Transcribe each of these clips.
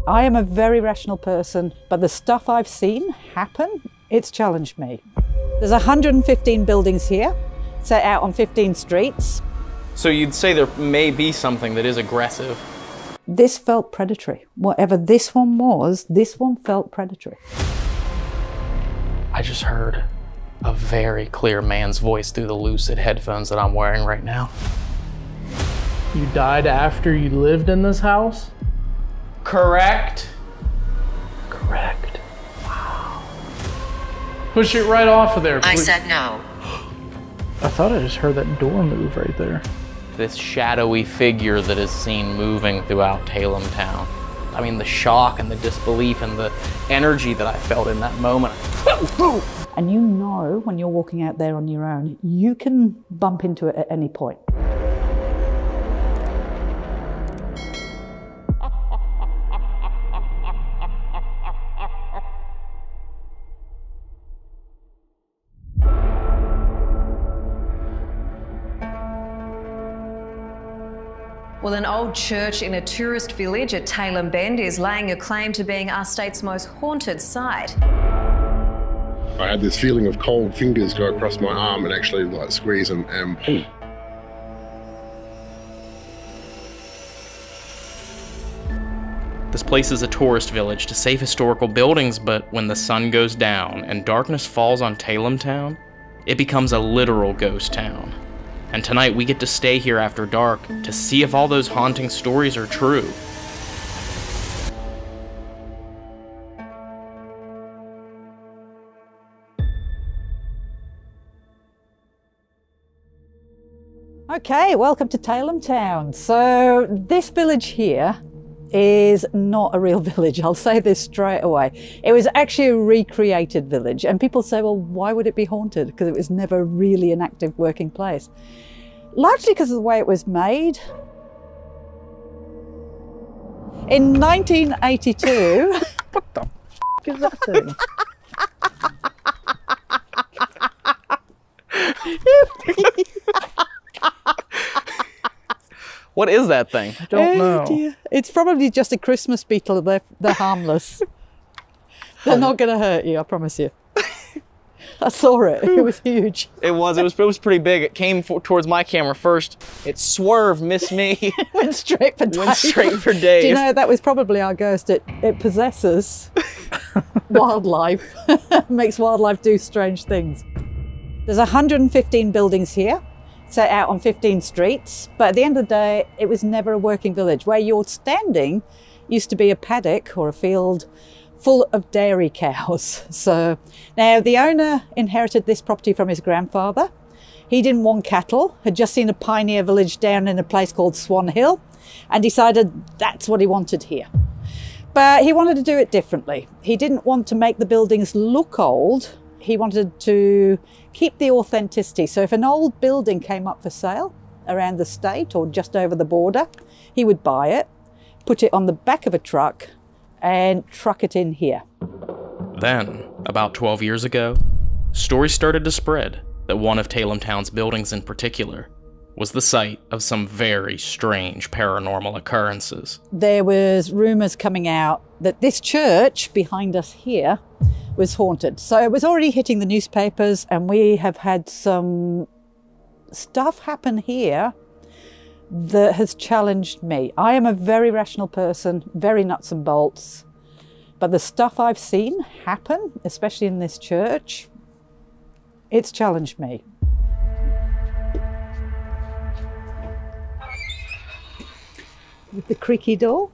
I am a very rational person, but the stuff I've seen happen, it's challenged me. There's 115 buildings here, set out on 15 streets. So you'd say there may be something that is aggressive. This felt predatory. Whatever this one was, this one felt predatory. I just heard a very clear man's voice through the lucid headphones that I'm wearing right now. You died after you lived in this house? Correct. Correct. Wow. Push it right off of there, please. I said no. I thought I just heard that door move right there. This shadowy figure that is seen moving throughout Tailem Town. I mean, the shock and the disbelief and the energy that I felt in that moment. And you know when you're walking out there on your own, you can bump into it at any point. Well, an old church in a tourist village at Tailem Bend is laying a claim to being our state's most haunted site. I had this feeling of cold fingers go across my arm and actually like squeeze and pull. This place is a tourist village to save historical buildings, but when the sun goes down and darkness falls on Tailem Town, it becomes a literal ghost town. And tonight we get to stay here after dark to see if all those haunting stories are true. Okay, welcome to Tailem Town. So this village here is not a real village. I'll say this straight away. It was actually a recreated village, and people say, well, why would it be haunted? Because it was never really an active working place. Largely because of the way it was made. In 1982... What the f is that thing? What is that thing? I don't know. Dear. It's probably just a Christmas beetle. They're harmless. They're not going to hurt you, I promise you. I saw it. It was huge. It was pretty big. It came towards my camera first. It swerved, missed me. Went straight for Dave. Went straight for Dave. Do you know, that was probably our ghost. It possesses wildlife. Makes wildlife do strange things. There's 115 buildings here, set out on 15 streets. But at the end of the day, it was never a working village. Where you're standing used to be a paddock or a field full of dairy cows. So now the owner inherited this property from his grandfather. He didn't want cattle, had just seen a pioneer village down in a place called Swan Hill and decided that's what he wanted here. But he wanted to do it differently. He didn't want to make the buildings look old. He wanted to keep the authenticity. So if an old building came up for sale around the state or just over the border, he would buy it, put it on the back of a truck and truck it in here. Then, about 12 years ago, stories started to spread that one of Tailem Town's buildings in particular was the site of some very strange paranormal occurrences. There was rumors coming out that this church behind us here was haunted. So it was already hitting the newspapers, and we have had some stuff happen here that has challenged me. I am a very rational person, very nuts and bolts, but the stuff I've seen happen, especially in this church, it's challenged me. With the creaky door.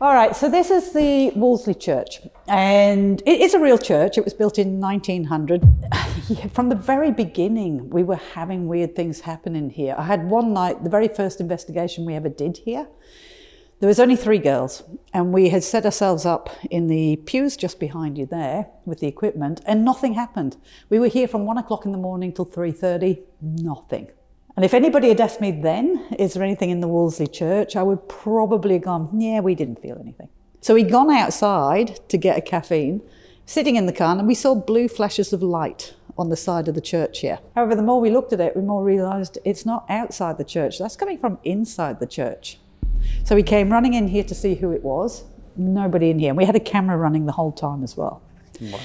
All right, so this is the Wolseley Church, and it is a real church. It was built in 1900. From the very beginning, we were having weird things happen in here. I had one night, the very first investigation we ever did here, there was only 3 girls, and we had set ourselves up in the pews just behind you there with the equipment, and nothing happened. We were here from 1 o'clock in the morning till 3:30, nothing. And if anybody had asked me then, is there anything in the Wolseley Church, I would probably have gone, yeah, we didn't feel anything. So we'd gone outside to get a caffeine, sitting in the car, and we saw blue flashes of light on the side of the church here. However, the more we looked at it, we more realised it's not outside the church, that's coming from inside the church. So we came running in here to see who it was. nobody in here. And we had a camera running the whole time as well. Wow.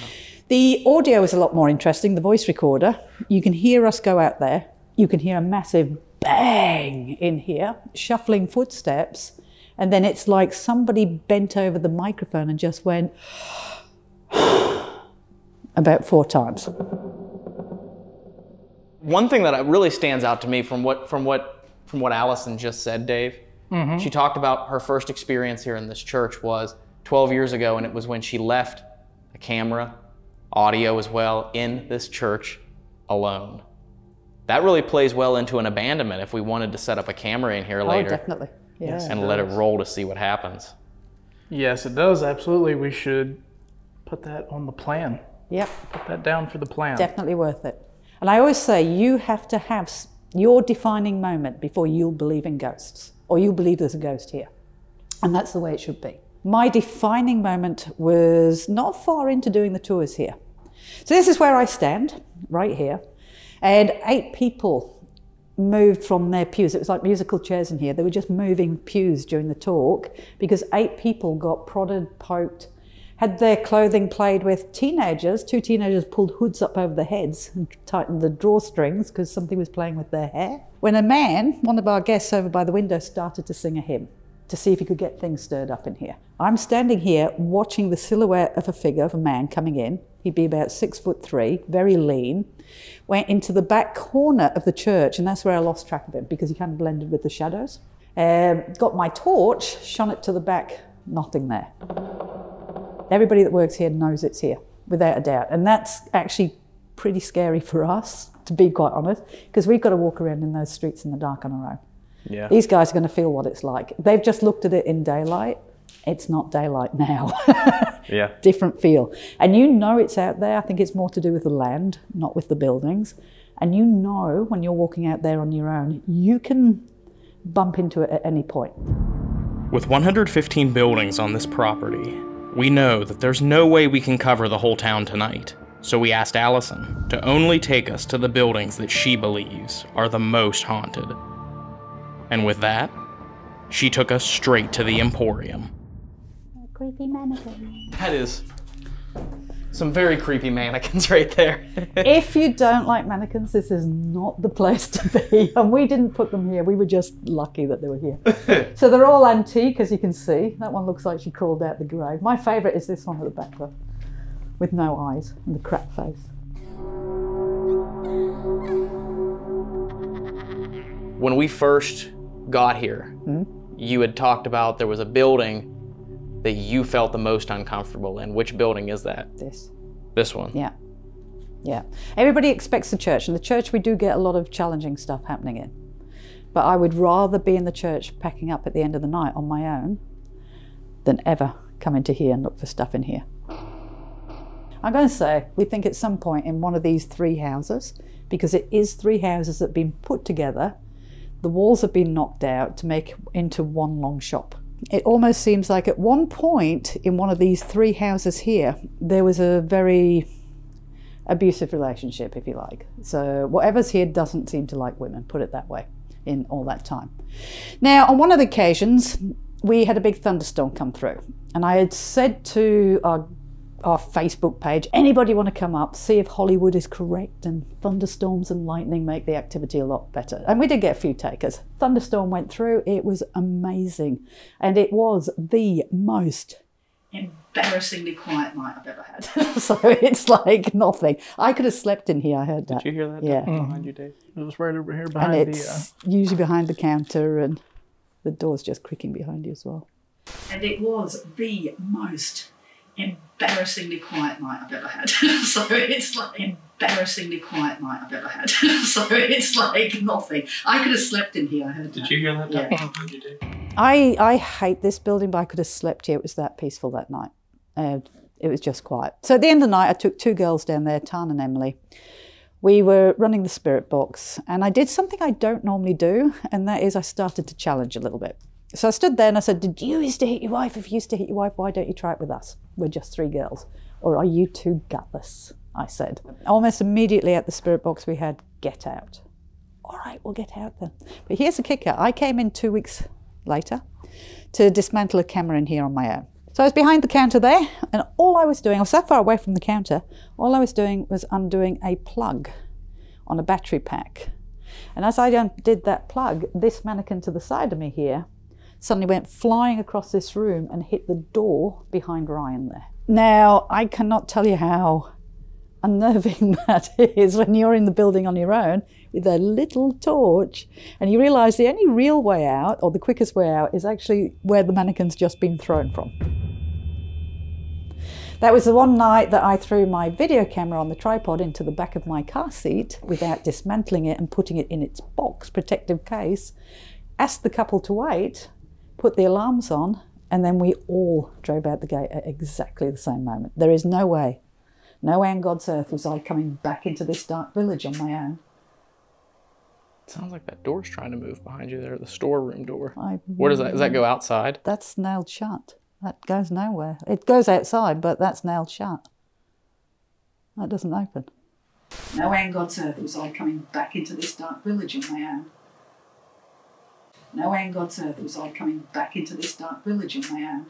The audio is a lot more interesting, the voice recorder. You can hear us go out there. You can hear a massive bang in here, shuffling footsteps. And then it's like somebody bent over the microphone and just went about 4 times. One thing that really stands out to me from what Allison just said, Dave, she talked about her first experience here in this church was 12 years ago, and it was when she left a camera, audio as well, in this church alone. That really plays well into an abandonment if we wanted to set up a camera in here later. Oh, definitely. Yeah. And let it roll to see what happens. Yes, it does. Absolutely. We should put that on the plan. Yep. Put that down for the plan. Definitely worth it. And I always say you have to have your defining moment before you'll believe in ghosts, or you'll believe there's a ghost here. And that's the way it should be. My defining moment was not far into doing the tours here. So this is where I stand, right here. And 8 people moved from their pews. It was like musical chairs in here. They were just moving pews during the talk because 8 people got prodded, poked, had their clothing played with. Teenagers, 2 teenagers pulled hoods up over their heads and tightened the drawstrings because something was playing with their hair. When a man, one of our guests over by the window, started to sing a hymn to see if he could get things stirred up in here. I'm standing here watching the silhouette of a figure of a man coming in. He'd be about 6'3", very lean, went into the back corner of the church, and that's where I lost track of him because he kind of blended with the shadows. Got my torch, shone it to the back, nothing there. Everybody that works here knows it's here, without a doubt. And that's actually pretty scary for us, to be quite honest, because we've got to walk around in those streets in the dark on our own. Yeah. These guys are going to feel what it's like. They've just looked at it in daylight. It's not daylight now. Yeah. Different feel. And you know it's out there. I think it's more to do with the land, not with the buildings. And you know when you're walking out there on your own, you can bump into it at any point. With 115 buildings on this property, we know that there's no way we can cover the whole town tonight. So we asked Allison to only take us to the buildings that she believes are the most haunted. And with that, she took us straight to the Emporium. Creepy mannequin. That is some very creepy mannequins right there. If you don't like mannequins, this is not the place to be. And we didn't put them here. We were just lucky that they were here. So they're all antique, as you can see. That one looks like she crawled out the grave. My favourite is this one at the back though, with no eyes and the cracked face. When we first got here, you had talked about there was a building that you felt the most uncomfortable in. Which building is that? This. This one? Yeah. Yeah. Everybody expects the church, and the church we do get a lot of challenging stuff happening in. But I would rather be in the church packing up at the end of the night on my own than ever come into here and look for stuff in here. I'm going to say we think at some point in one of these 3 houses, because it is 3 houses that have been put together, the walls have been knocked out to make into one long shop. It almost seems like at one point in one of these 3 houses here, there was a very abusive relationship, if you like. So whatever's here doesn't seem to like women, put it that way, in all that time. Now, on one of the occasions, we had a big thunderstorm come through, and I had said to our Facebook page, anybody want to come up, see if Hollywood is correct and thunderstorms and lightning make the activity a lot better. And we did get a few takers. Thunderstorm went through, it was amazing. And it was the most embarrassingly quiet night I've ever had. So it's like nothing. I could have slept in here, I heard that. Did you hear that? Yeah. Behind you, Dave? It was right over here behind and it's usually behind the counter, and the door's just creaking behind you as well. And it was the most embarrassingly quiet night I've ever had. So it's like embarrassingly quiet night I've ever had. So it's like nothing. I could have slept in here, I heard that. Did you hear that? Yeah. You did. I hate this building, but I could have slept here. It was that peaceful that night. It was just quiet. So at the end of the night, I took 2 girls down there, Tan and Emily. We were running the spirit box, and I did something I don't normally do, and that is I started to challenge a little bit. So I stood there and I said, did you used to hit your wife? If you used to hit your wife, why don't you try it with us? We're just 3 girls. Or are you too gutless? I said. Almost immediately at the spirit box we had, get out. All right, we'll get out then. But here's the kicker. I came in 2 weeks later to dismantle a camera in here on my own. So I was behind the counter there, and all I was doing, I was so far away from the counter, all I was doing was undoing a plug on a battery pack. And as I did that plug, this mannequin to the side of me here suddenly went flying across this room and hit the door behind Ryan there. Now, I cannot tell you how unnerving that is when you're in the building on your own with a little torch and you realise the only real way out, or the quickest way out, is actually where the mannequin's just been thrown from. That was the one night that I threw my video camera on the tripod into the back of my car seat without dismantling it and putting it in its box, protective case, asked the couple to wait, put the alarms on, and then we all drove out the gate at exactly the same moment. There is no way on God's earth was I coming back into this dark village on my own. It sounds like that door's trying to move behind you there, the storeroom door. Where does that, does that go outside? That's nailed shut. That goes nowhere. It goes outside, but that's nailed shut. That doesn't open. No way on God's earth was I coming back into this dark village on my own. No way on God's earth was I coming back into this dark village on my own.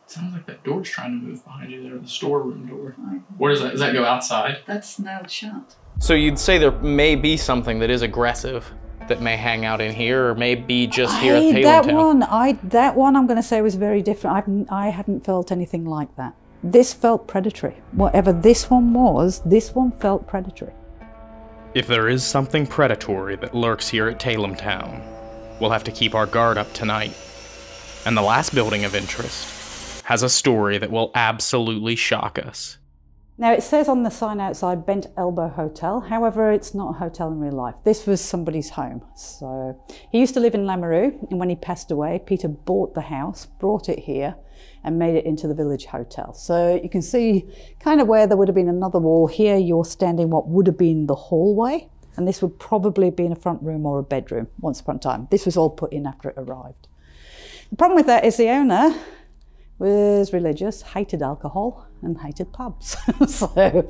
It sounds like that door's trying to move behind you there, the storeroom door. Where does that go outside? That's nailed shut. So you'd say there may be something that is aggressive that may hang out in here, or may be just here at Tailem Town? That one I'm going to say was very different. I hadn't felt anything like that. This felt predatory. Whatever this one felt predatory. If there is something predatory that lurks here at Tailem Town, we'll have to keep our guard up tonight. And the last building of interest has a story that will absolutely shock us. Now it says on the sign outside, Bent Elbow Hotel. However, it's not a hotel in real life. This was somebody's home. So he used to live in Lamoureux, and when he passed away, Peter bought the house, brought it here, and made it into the village hotel. So you can see kind of where there would have been another wall. Here you're standing what would have been the hallway, and this would probably have been a front room or a bedroom once upon a time. This was all put in after it arrived. The problem with that is the owner was religious, hated alcohol, and hated pubs. So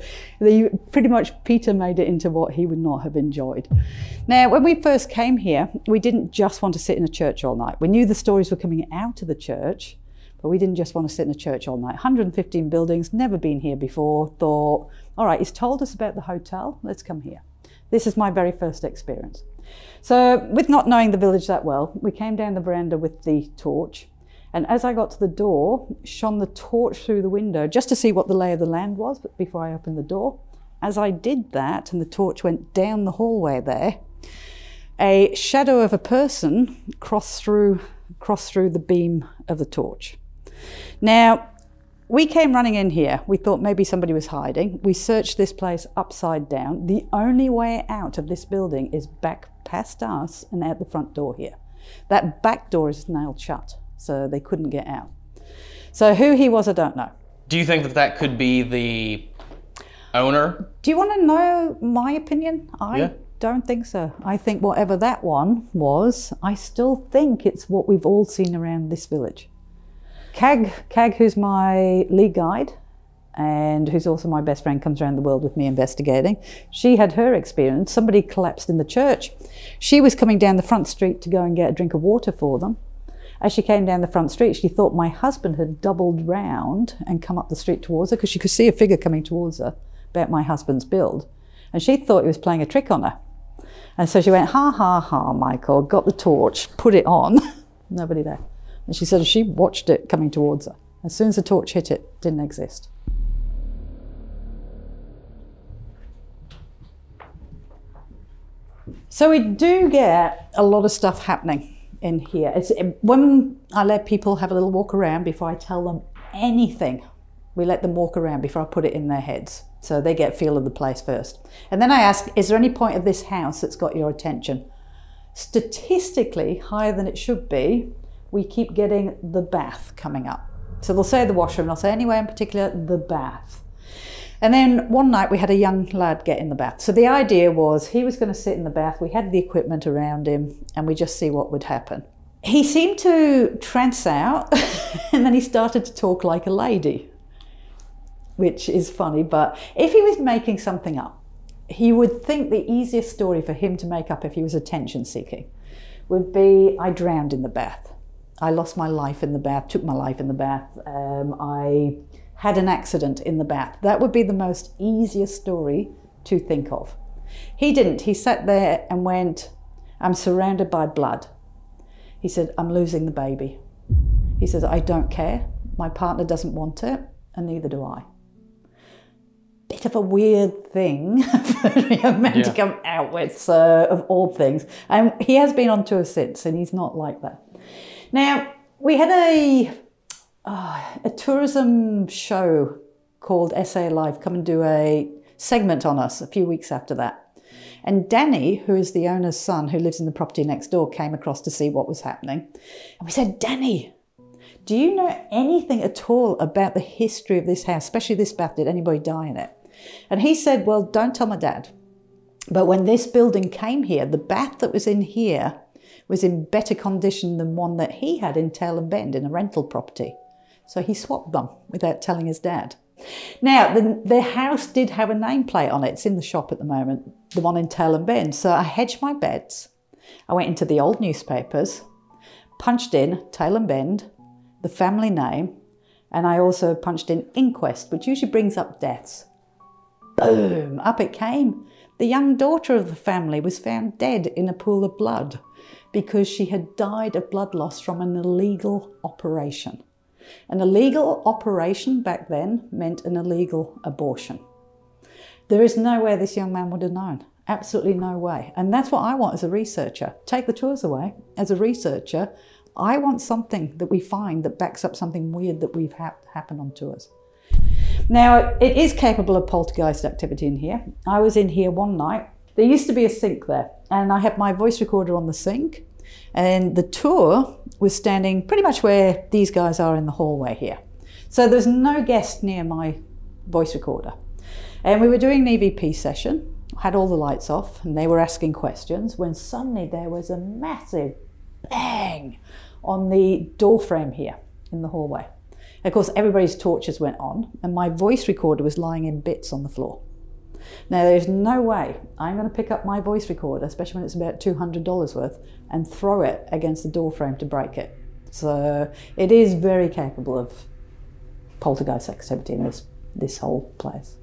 pretty much Peter made it into what he would not have enjoyed. Now, when we first came here, we didn't just want to sit in a church all night. We knew the stories were coming out of the church, but we didn't just want to sit in a church all night. 115 buildings, never been here before, thought, all right, he's told us about the hotel, let's come here. This is my very first experience. So with not knowing the village that well, we came down the veranda with the torch, and as I got to the door, shone the torch through the window just to see what the lay of the land was before I opened the door. As I did that, and the torch went down the hallway there, a shadow of a person crossed through the beam of the torch. Now, we came running in here. We thought maybe somebody was hiding. We searched this place upside down. The only way out of this building is back past us and out the front door here. That back door is nailed shut, so they couldn't get out. So who he was, I don't know. Do you think that that could be the owner? Do you want to know my opinion? Yeah. Don't think so. I think whatever that one was, I still think it's what we've all seen around this village. Cag, who's my lead guide and who's also my best friend, comes around the world with me investigating. She had her experience. Somebody collapsed in the church. She was coming down the front street to go and get a drink of water for them. As she came down the front street, she thought my husband had doubled round and come up the street towards her, because she could see a figure coming towards her about my husband's build. And she thought he was playing a trick on her. And so she went, ha, ha, ha, Michael, got the torch, put it on. Nobody there. And she said she watched it coming towards her. As soon as the torch hit it, it didn't exist. So we do get a lot of stuff happening in here. When I let people have a little walk around before I tell them anything, we let them walk around before I put it in their heads. So they get a feel of the place first. And then I ask, is there any point of this house that's got your attention? Statistically higher than it should be, we keep getting the bath coming up. So they'll say the washroom, I'll say anywhere in particular, the bath. And then one night we had a young lad get in the bath. So the idea was he was going to sit in the bath, we had the equipment around him, and we just see what would happen. He seemed to trance out, and then he started to talk like a lady, which is funny, but if he was making something up, he would think the easiest story for him to make up if he was attention seeking would be, I drowned in the bath. I lost my life in the bath, took my life in the bath. I had an accident in the bath. That would be the most easiest story to think of. He didn't. He sat there and went, I'm surrounded by blood. He said, I'm losing the baby. He says, I don't care. My partner doesn't want it, and neither do I. Bit of a weird thing for a young man to come out with, so, of all things. And he has been on tour since, and he's not like that. Now, we had a tourism show called SA Live come and do a segment on us a few weeks after that. And Danny, who is the owner's son who lives in the property next door, came across to see what was happening. And we said, Danny, do you know anything at all about the history of this house, especially this bath? Did anybody die in it? And he said, well, don't tell my dad. But when this building came here, the bath that was in here was in better condition than one that he had in Tailem Bend in a rental property. So he swapped them without telling his dad. Now, the house did have a nameplate on it. It's in the shop at the moment, the one in Tailem Bend. So I hedged my bets. I went into the old newspapers, punched in Tailem Bend, the family name, and I also punched in inquest, which usually brings up deaths. Boom, up it came. The young daughter of the family was found dead in a pool of blood because she had died of blood loss from an illegal operation. An illegal operation back then meant an illegal abortion. There is no way this young man would have known. Absolutely no way. And that's what I want as a researcher. Take the tours away. As a researcher, I want something that we find that backs up something weird that we've had happen on tours. Now, it is capable of poltergeist activity in here. I was in here one night. There used to be a sink there, and I had my voice recorder on the sink, and the tour was standing pretty much where these guys are in the hallway here. So there's no guest near my voice recorder. And we were doing an EVP session, had all the lights off, and they were asking questions, when suddenly there was a massive bang on the door frame here in the hallway. Of course, everybody's torches went on, and my voice recorder was lying in bits on the floor. Now, there's no way I'm going to pick up my voice recorder, especially when it's about $200 worth, and throw it against the door frame to break it. So it is very capable of poltergeist activity in this whole place.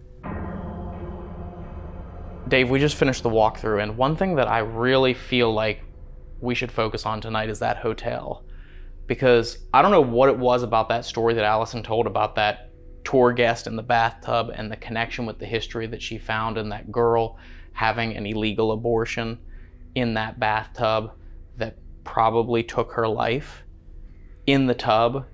Dave, we just finished the walkthrough, and one thing that I really feel like we should focus on tonight is that hotel. Because I don't know what it was about that story that Allison told about that tour guest in the bathtub and the connection with the history that she found in that girl having an illegal abortion in that bathtub that probably took her life in the tub.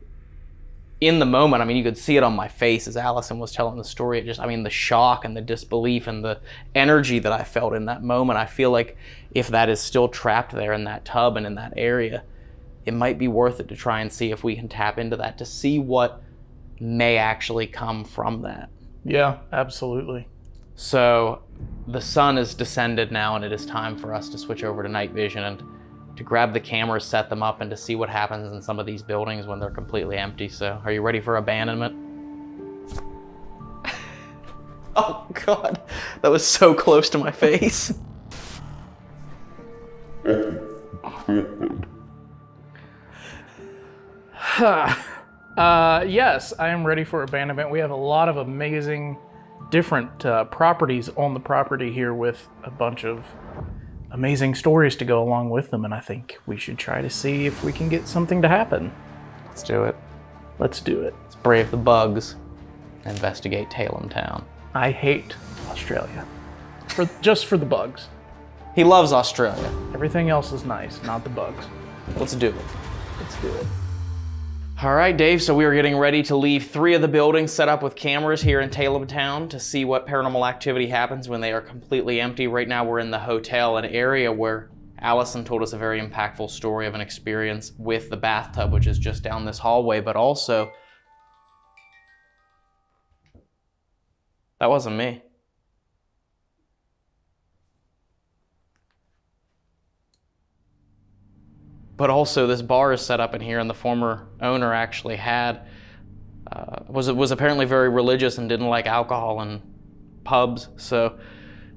In the moment, I mean, you could see it on my face as Allison was telling the story. It just, I mean, the shock and the disbelief and the energy that I felt in that moment. I feel like if that is still trapped there in that tub and in that area, it might be worth it to try and see if we can tap into that, to see what may actually come from that. Yeah, absolutely. So the sun is descended now, and it is time for us to switch over to night vision and to grab the cameras, set them up, and to see what happens in some of these buildings when they're completely empty. So are you ready for abandonment? Oh God, that was so close to my face. Yes, I am ready for abandonment. We have a lot of amazing different properties on the property here with a bunch of amazing stories to go along with them, and I think we should try to see if we can get something to happen. Let's do it. Let's do it. Let's brave the bugs and investigate Tailem Town. I hate Australia. Just for the bugs. He loves Australia. Everything else is nice, not the bugs. Let's do it. Let's do it. All right, Dave, so we are getting ready to leave 3 of the buildings set up with cameras here in Tailem Town to see what paranormal activity happens when they are completely empty. Right now we're in the hotel, an area where Allison told us a very impactful story of an experience with the bathtub, which is just down this hallway, but also... That wasn't me. But also this bar is set up in here, and the former owner actually had, was apparently very religious and didn't like alcohol and pubs. So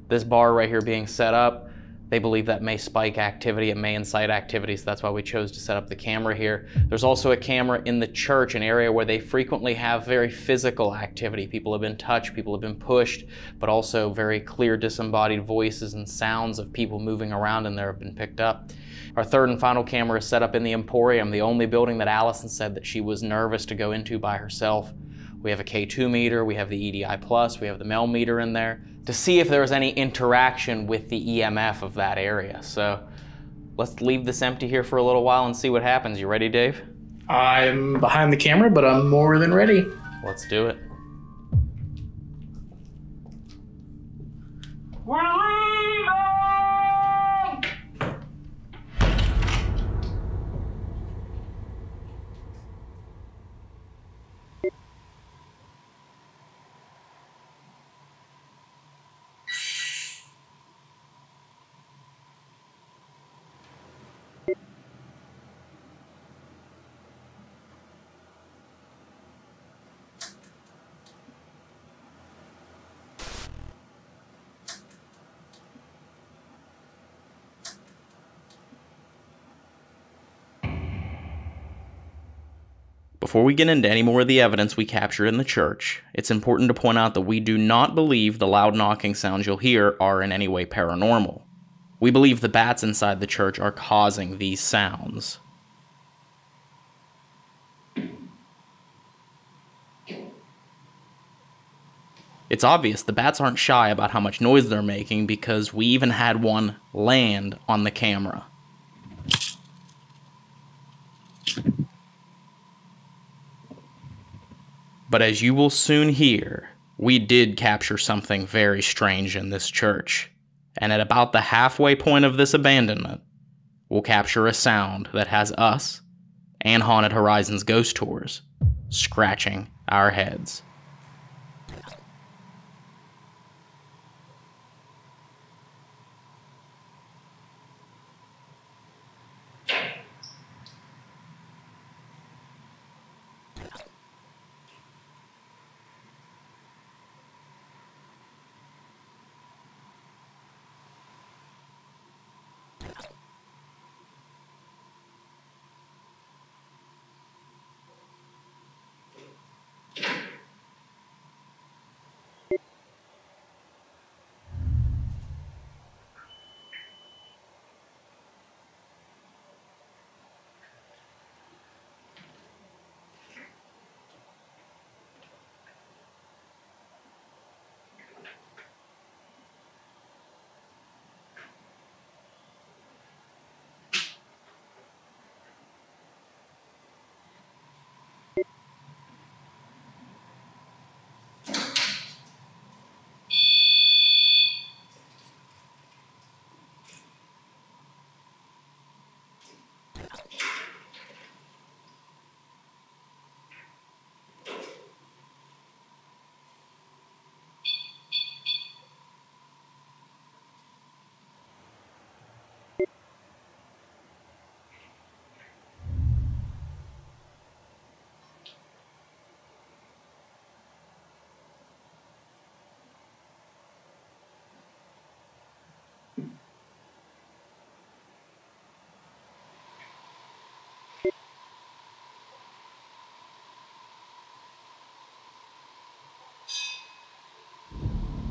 this bar right here being set up, They believe that may spike activity, it may incite activity, so that's why we chose to set up the camera here. There's also a camera in the church, an area where they frequently have very physical activity. People have been touched, people have been pushed, but also very clear disembodied voices and sounds of people moving around in there have been picked up. Our third and final camera is set up in the Emporium, the only building that Allison said that she was nervous to go into by herself. We have a K2 meter, we have the EDI+, we have the MEL meter in there to see if there was any interaction with the EMF of that area. So let's leave this empty here for a little while and see what happens. You ready, Dave? I'm behind the camera, but I'm more than ready. Let's do it. Before we get into any more of the evidence we captured in the church, it's important to point out that we do not believe the loud knocking sounds you'll hear are in any way paranormal. We believe the bats inside the church are causing these sounds. It's obvious the bats aren't shy about how much noise they're making because we even had one land on the camera. But as you will soon hear, we did capture something very strange in this church. And at about the halfway point of this abandonment, we'll capture a sound that has us and Haunted Horizons Ghost Tours scratching our heads.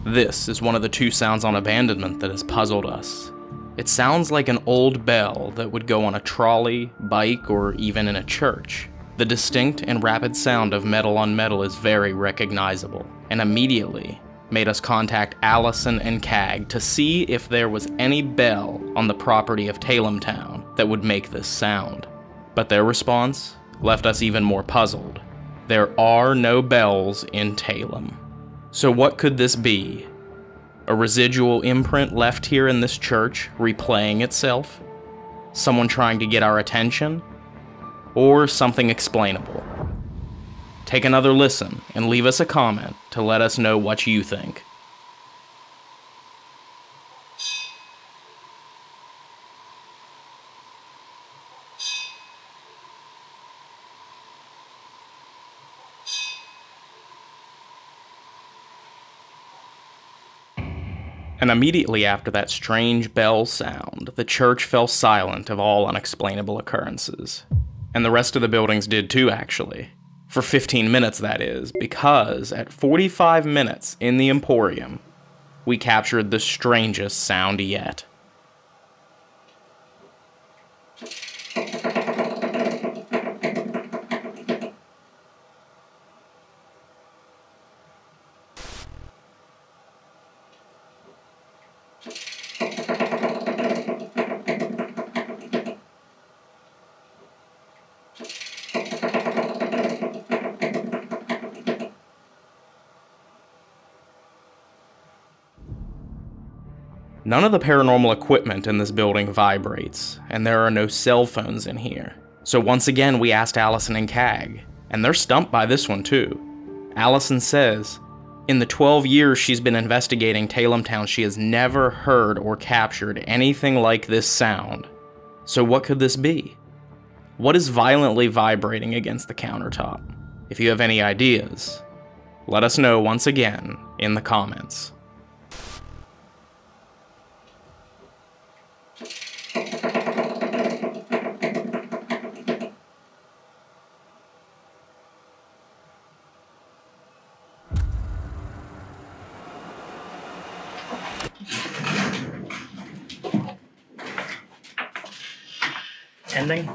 This is one of the two sounds on abandonment that has puzzled us. It sounds like an old bell that would go on a trolley, bike, or even in a church. The distinct and rapid sound of metal on metal is very recognizable, and immediately made us contact Allison and Cag to see if there was any bell on the property of Tailem Town that would make this sound. But their response left us even more puzzled. There are no bells in Tailem. So what could this be? A residual imprint left here in this church replaying itself? Someone trying to get our attention? Or something explainable? Take another listen and leave us a comment to let us know what you think. And immediately after that strange bell sound, the church fell silent of all unexplainable occurrences. And the rest of the buildings did too, actually. For 15 minutes, that is, because at 45 minutes in the Emporium, we captured the strangest sound yet. None of the paranormal equipment in this building vibrates, and there are no cell phones in here. So once again, we asked Allison and Cag, and they're stumped by this one too. Allison says, in the 12 years she's been investigating Tailem Town, she has never heard or captured anything like this sound. So what could this be? What is violently vibrating against the countertop? If you have any ideas, let us know once again in the comments. Ending.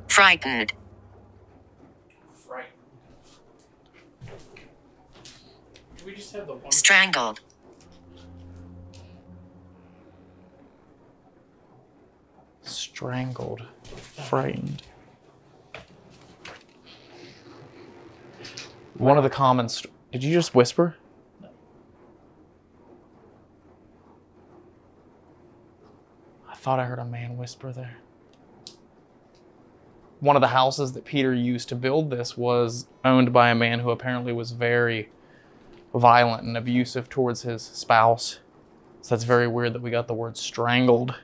Frightened. Do we just have the one? Strangled. Strangled. Frightened. One of the comments. Did you just whisper? I thought I heard a man whisper there. One of the houses that Peter used to build this was owned by a man who apparently was very violent and abusive towards his spouse. So that's very weird that we got the word strangled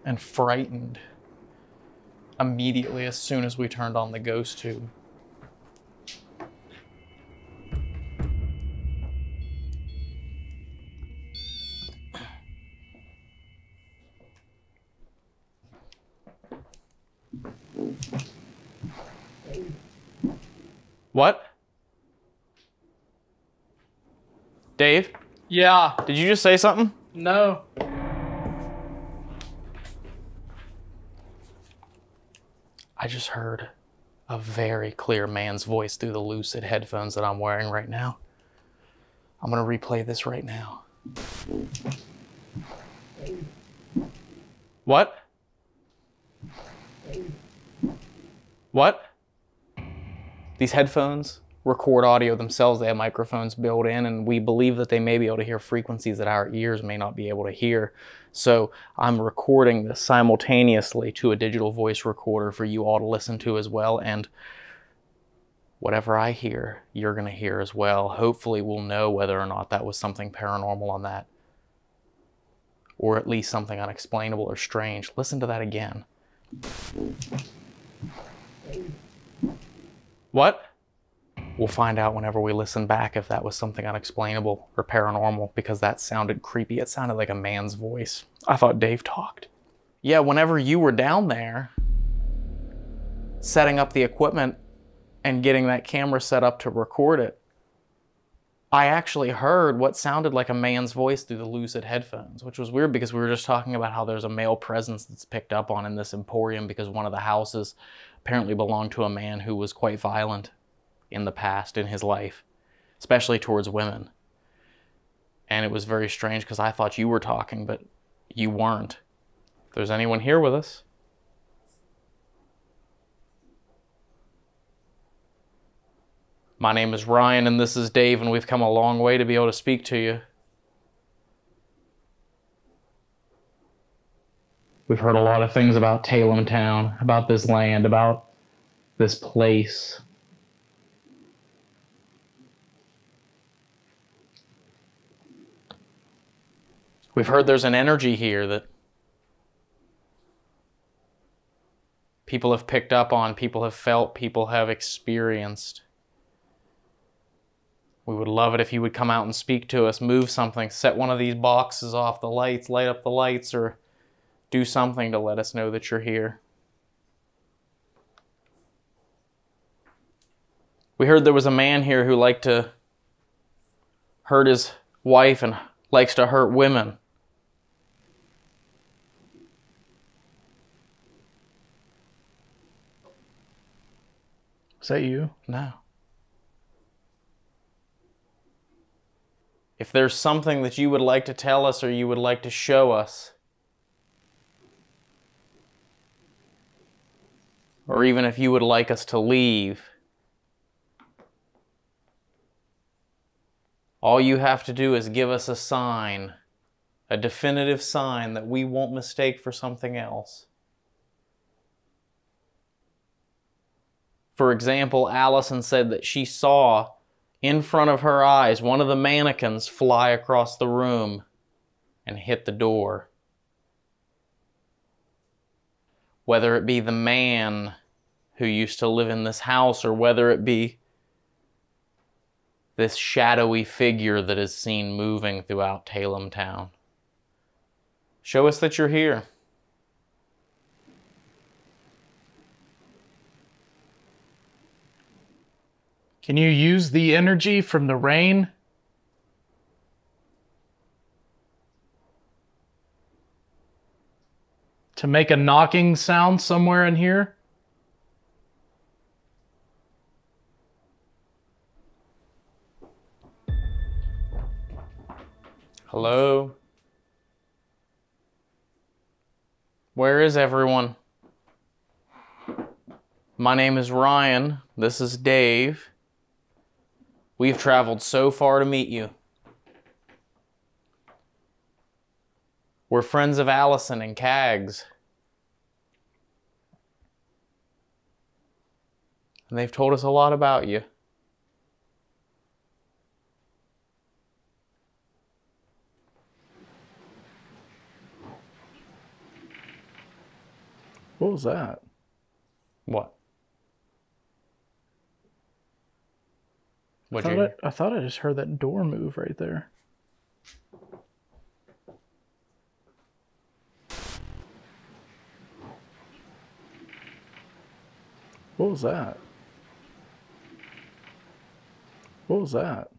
and frightened immediately as soon as we turned on the ghost tube. What? Dave? Yeah. Did you just say something? No. I just heard a very clear man's voice through the lucid headphones that I'm wearing right now. I'm gonna replay this right now. What? What? These headphones record audio themselves. They have microphones built in, and we believe that they may be able to hear frequencies that our ears may not be able to hear. So I'm recording this simultaneously to a digital voice recorder for you all to listen to as well. And whatever I hear, you're going to hear as well. Hopefully we'll know whether or not that was something paranormal on that, or at least something unexplainable or strange. Listen to that again. What? We'll find out whenever we listen back if that was something unexplainable or paranormal, because that sounded creepy. It sounded like a man's voice. I thought Dave talked. Yeah, whenever you were down there setting up the equipment and getting that camera set up to record it, I actually heard what sounded like a man's voice through the lucid headphones, which was weird because we were just talking about how there's a male presence that's picked up on in this emporium because one of the houses apparently belonged to a man who was quite violent in the past in his life, especially towards women. And it was very strange because I thought you were talking, but you weren't. If there's anyone here with us. My name is Ryan and this is Dave, and we've come a long way to be able to speak to you. We've heard a lot of things about Tailem Town, about this land, about this place. We've heard there's an energy here that people have picked up on, people have felt, people have experienced. We would love it if you would come out and speak to us, move something, set one of these boxes off the lights, light up the lights, or do something to let us know that you're here. We heard there was a man here who liked to hurt his wife and likes to hurt women. Is that you? No. If there's something that you would like to tell us or you would like to show us, or even if you would like us to leave, all you have to do is give us a sign, a definitive sign that we won't mistake for something else. For example, Allison said that she saw in front of her eyes one of the mannequins fly across the room and hit the door. Whether it be the man who used to live in this house or whether it be this shadowy figure that is seen moving throughout Tailem Town. Show us that you're here. Can you use the energy from the rain to make a knocking sound somewhere in here? Hello? Where is everyone? My name is Ryan. This is Dave. We've traveled so far to meet you. We're friends of Allison and Cags. And they've told us a lot about you. What was that? What? What'd you hear? I thought I just heard that door move right there. What was that? What was that?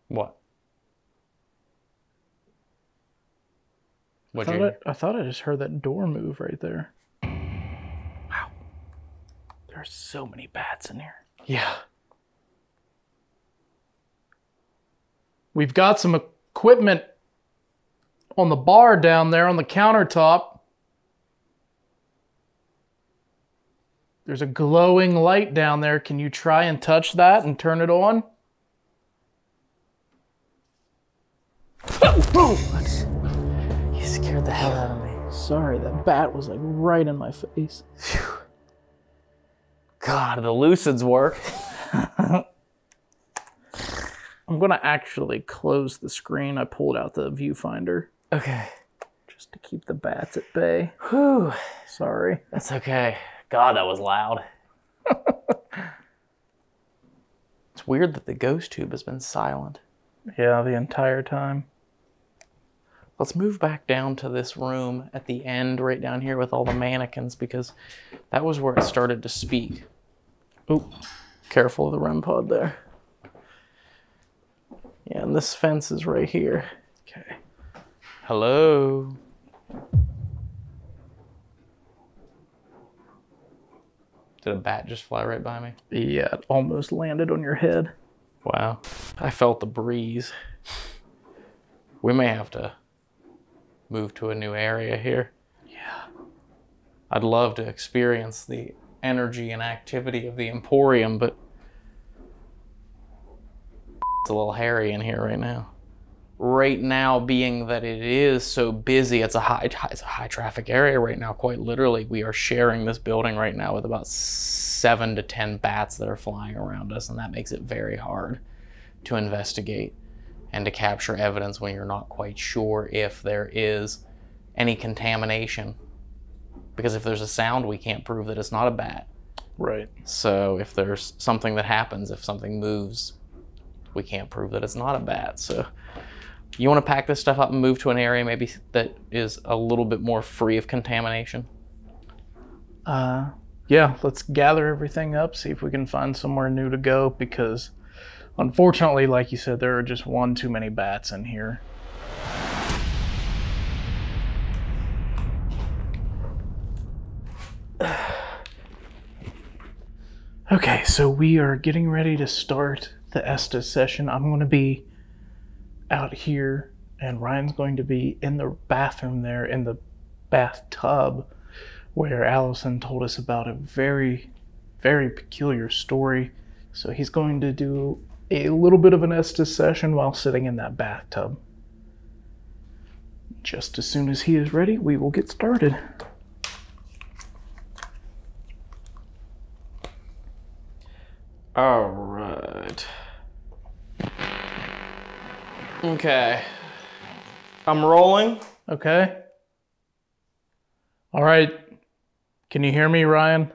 What? What'd you hear? I thought I just heard that door move right there. Wow. There's so many bats in here. Yeah. We've got some equipment on the bar down there on the countertop. There's a glowing light down there. Can you try and touch that and turn it on? You scared the hell out of me. Sorry, that bat was like right in my face. God, the lucids work. I'm gonna actually close the screen. I pulled out the viewfinder. Okay. Just to keep the bats at bay. Whew. Sorry. That's okay. God, that was loud. It's weird that the ghost tube has been silent. Yeah, the entire time. Let's move back down to this room at the end, right down here with all the mannequins, because that was where it started to speak. Oop, careful of the REM pod there. Yeah, and this fence is right here. Okay. Hello? Did a bat just fly right by me? Yeah, it almost landed on your head. Wow. I felt the breeze. We may have to move to a new area here. Yeah. I'd love to experience the energy and activity of the Emporium, but it's a little hairy in here right now. Right now, being that it is so busy, it's a high traffic area right now, quite literally. We are sharing this building right now with about 7 to 10 bats that are flying around us, and that makes it very hard to investigate and to capture evidence when you're not quite sure if there is any contamination Because if there's a sound, we can't prove that it's not a bat. Right. So if there's something that happens, if something moves, we can't prove that it's not a bat. So you want to pack this stuff up and move to an area maybe that is a little bit more free of contamination? Yeah, let's gather everything up, see if we can find somewhere new to go, because unfortunately, like you said, there are just one too many bats in here. Okay, so we are getting ready to start the Estes session. I'm going to be out here, and Ryan's going to be in the bathroom there, in the bathtub, where Allison told us about a very, very peculiar story. So he's going to do a little bit of an Estes session while sitting in that bathtub. Just as soon as he is ready, we will get started. All right. Okay. I'm rolling. Okay. All right. Can you hear me, Ryan?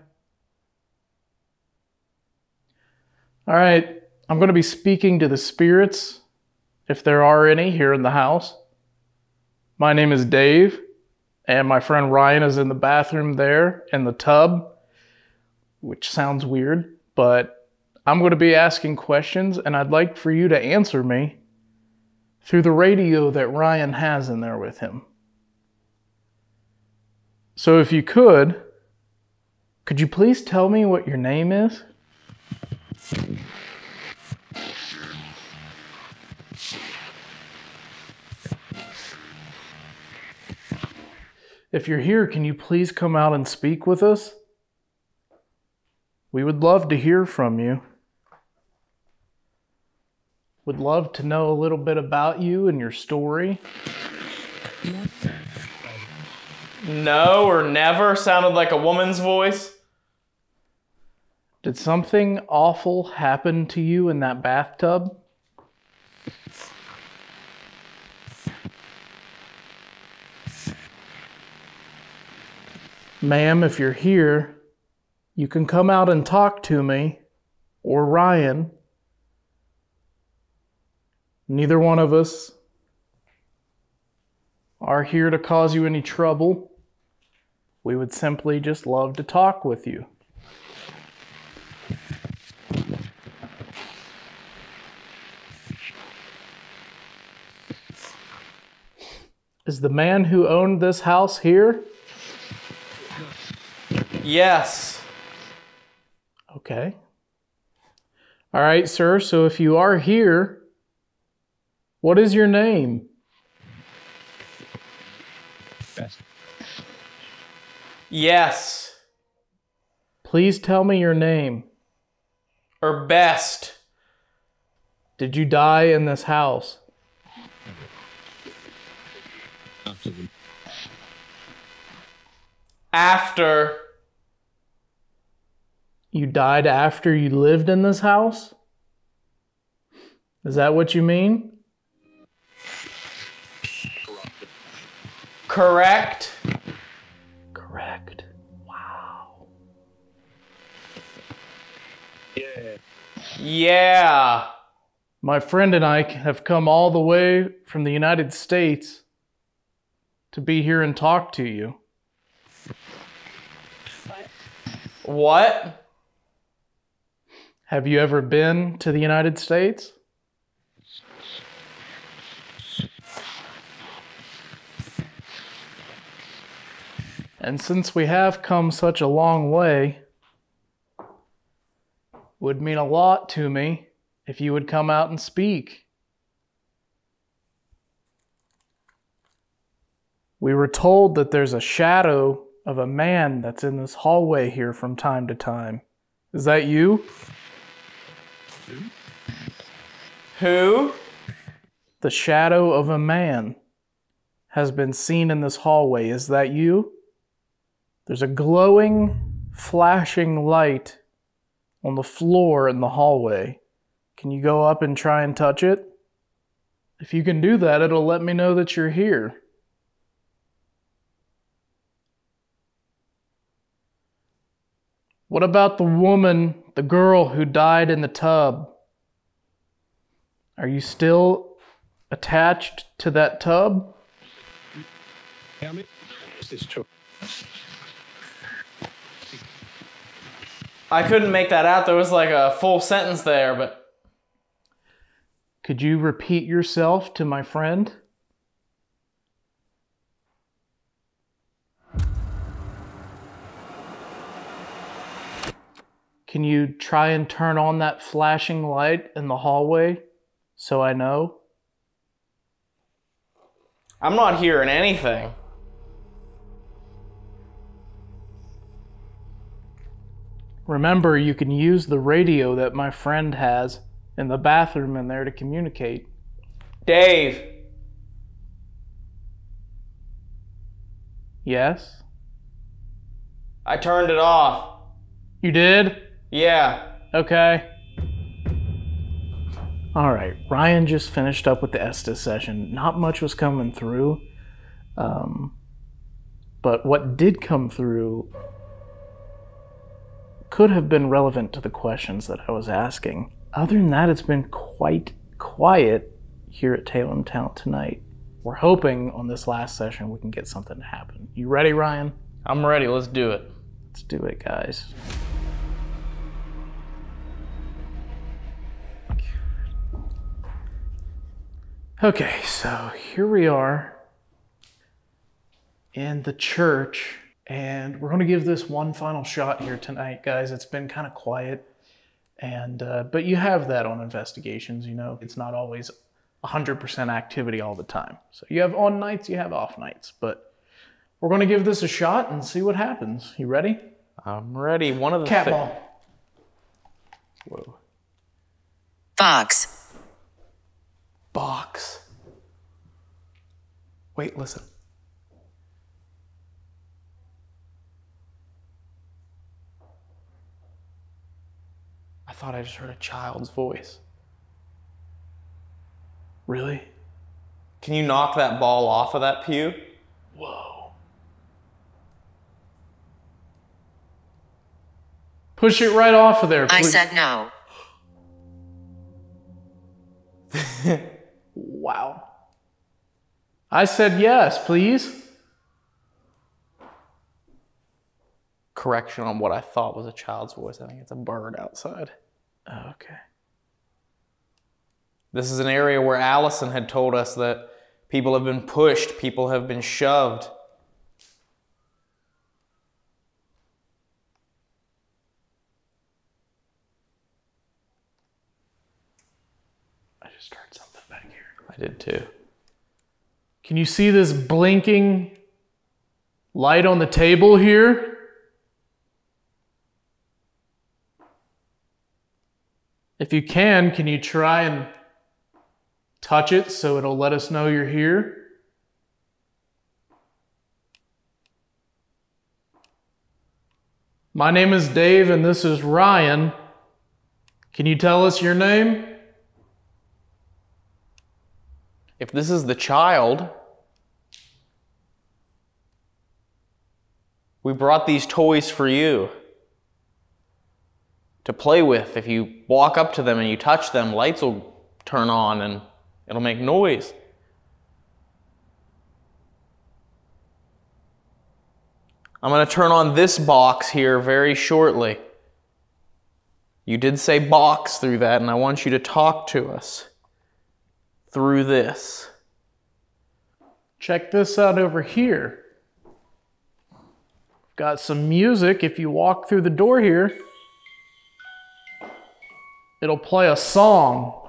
All right. I'm going to be speaking to the spirits, if there are any here in the house. My name is Dave, and my friend Ryan is in the bathroom there in the tub, which sounds weird, but I'm going to be asking questions, and I'd like for you to answer me through the radio that Ryan has in there with him. So if you could you please tell me what your name is? If you're here, can you please come out and speak with us? We would love to hear from you. Would love to know a little bit about you and your story. No or never sounded like a woman's voice. Did something awful happen to you in that bathtub? Ma'am, if you're here, you can come out and talk to me, or Ryan. Neither one of us are here to cause you any trouble. We would simply just love to talk with you. Is the man who owned this house here? Yes. Okay. All right, sir. So if you are here, what is your name? Yes. Please tell me your name. Or best. Did you die in this house? After. You died after you lived in this house? Is that what you mean? Correct. Correct. Wow. Yeah. My friend and I have come all the way from the United States to be here and talk to you. What? Have you ever been to the United States? And since we have come such a long way, it would mean a lot to me if you would come out and speak. We were told that there's a shadow of a man that's in this hallway here from time to time. Is that you? Who? The shadow of a man has been seen in this hallway. Is that you? There's a glowing, flashing light on the floor in the hallway. Can you go up and try and touch it? If you can do that, it'll let me know that you're here. What about the woman, the girl who died in the tub? Are you still attached to that tub? I couldn't make that out. There was like a full sentence there, but... Could you repeat yourself to my friend? Can you try and turn on that flashing light in the hallway so I know? I'm not hearing anything. Remember, you can use the radio that my friend has in the bathroom in there to communicate. Dave. Yes? I turned it off. You did? Yeah. Okay. Alright, Ryan just finished up with the Estes session. Not much was coming through. But what did come through could have been relevant to the questions that I was asking. Other than that, it's been quite quiet here at Tailem Town tonight. We're hoping on this last session we can get something to happen. You ready, Ryan? I'm ready. Let's do it. Let's do it, guys. Okay, so here we are in the church, and we're going to give this one final shot here tonight, guys. It's been kind of quiet, and but you have that on investigations, you know. It's not always 100% activity all the time. So you have on nights, you have off nights, but we're going to give this a shot and see what happens. You ready? I'm ready. One of the Cat ball. Whoa. Box. Box. Wait, listen. I thought I just heard a child's voice. Really? Can you knock that ball off of that pew? Whoa. Push it right off of there, please. I said no. Wow. I said yes, please. Correction on what I thought was a child's voice. I think it's a bird outside. Okay. This is an area where Allison had told us that people have been pushed, people have been shoved. I just heard something back here. I did too. Can you see this blinking light on the table here? If you can you try and touch it so it'll let us know you're here? My name is Dave and this is Ryan. Can you tell us your name? If this is the child, we brought these toys for you to play with. If you walk up to them and you touch them, lights will turn on and it'll make noise. I'm going to turn on this box here very shortly. You did say box through that, and I want you to talk to us through this. Check this out over here. Got some music. If you walk through the door here, it'll play a song.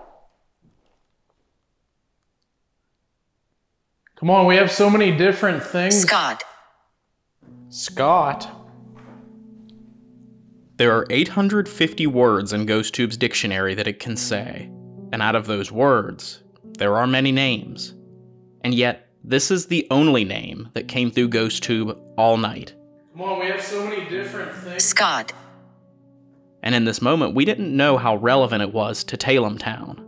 Come on, we have so many different things. Scott. Scott. There are 850 words in GhostTube's dictionary that it can say, and out of those words, there are many names. And yet, this is the only name that came through GhostTube all night. Come on, we have so many different things. Scott. And in this moment, we didn't know how relevant it was to Tailem Town.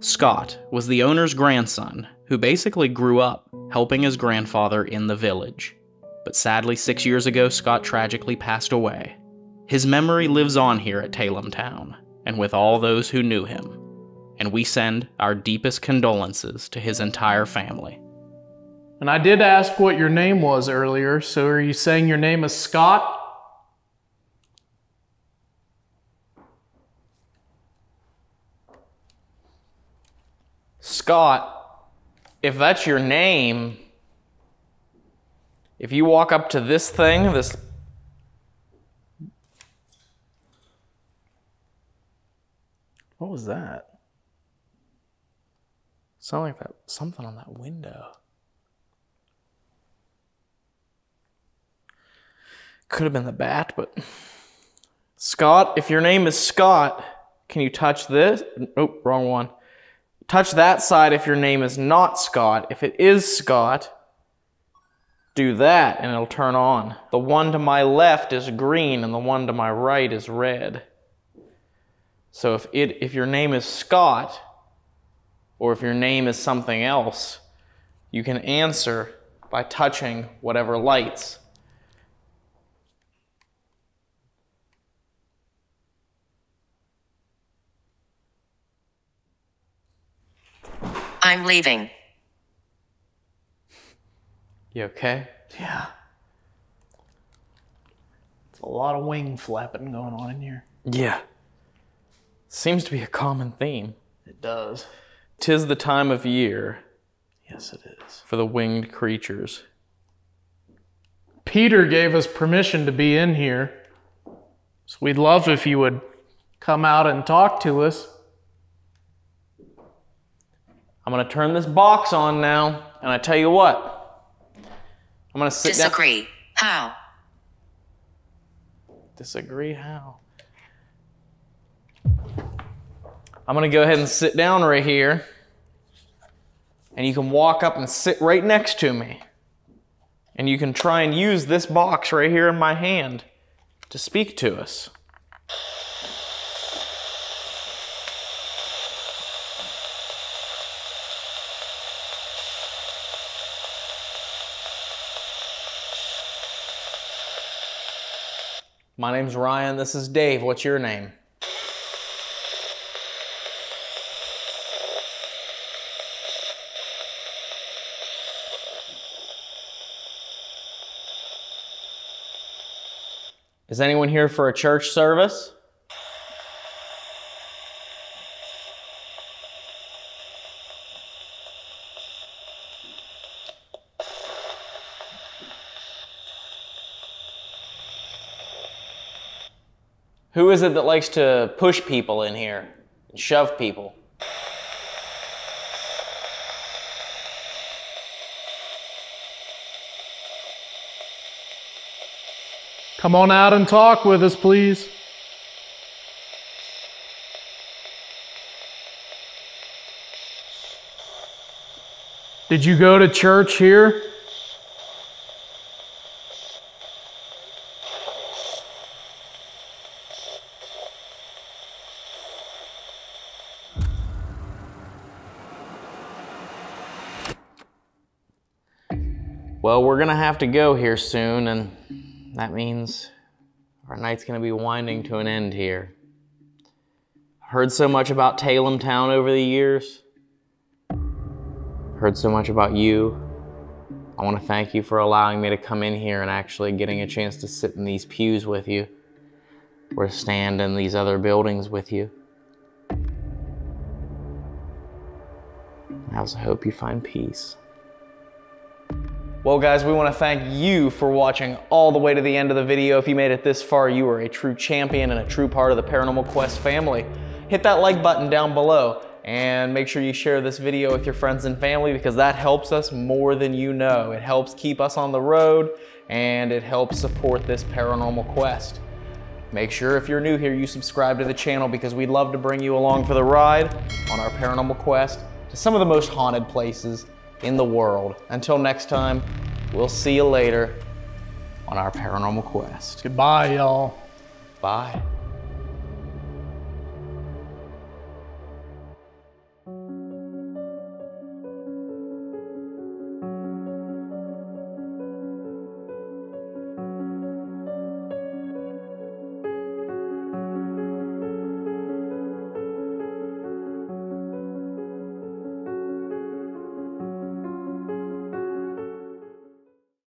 Scott was the owner's grandson, who basically grew up helping his grandfather in the village. But sadly, 6 years ago, Scott tragically passed away. His memory lives on here at Tailem Town, and with all those who knew him, and we send our deepest condolences to his entire family. And I did ask what your name was earlier, so are you saying your name is Scott? Scott, if that's your name, if you walk up to this thing, this... What was that? Sounded like that, something on that window. Could have been the bat, but... Scott, if your name is Scott, can you touch this? Oh, wrong one. Touch that side if your name is not Scott. If it is Scott, do that and it'll turn on. The one to my left is green and the one to my right is red. So if your name is Scott, or if your name is something else, you can answer by touching whatever lights. I'm leaving. You okay? Yeah. It's a lot of wing flapping going on in here. Yeah. Seems to be a common theme. It does. 'Tis the time of year. Yes, it is. For the winged creatures. Peter gave us permission to be in here, so we'd love if you would come out and talk to us. I'm gonna turn this box on now, and I tell you what, I'm gonna sit down. Disagree. How? Disagree how? I'm gonna go ahead and sit down right here, and you can walk up and sit right next to me. And you can try and use this box right here in my hand to speak to us. My name's Ryan, this is Dave. What's your name? Is anyone here for a church service? Who is it that likes to push people in here and shove people? Come on out and talk with us, please. Did you go to church here? Well, we're gonna have to go here soon, and that means our night's gonna be winding to an end here. Heard so much about Tailem Town over the years. Heard so much about you. I want to thank you for allowing me to come in here and actually getting a chance to sit in these pews with you, or stand in these other buildings with you. I also hope you find peace. Well guys, we want to thank you for watching all the way to the end of the video. If you made it this far, you are a true champion and a true part of the Paranormal Quest family. Hit that like button down below and make sure you share this video with your friends and family, because that helps us more than you know. It helps keep us on the road and it helps support this Paranormal Quest. Make sure if you're new here, you subscribe to the channel, because we'd love to bring you along for the ride on our Paranormal Quest to some of the most haunted places in the world. Until next time, we'll see you later on our Paranormal Quest. Goodbye, y'all. Bye.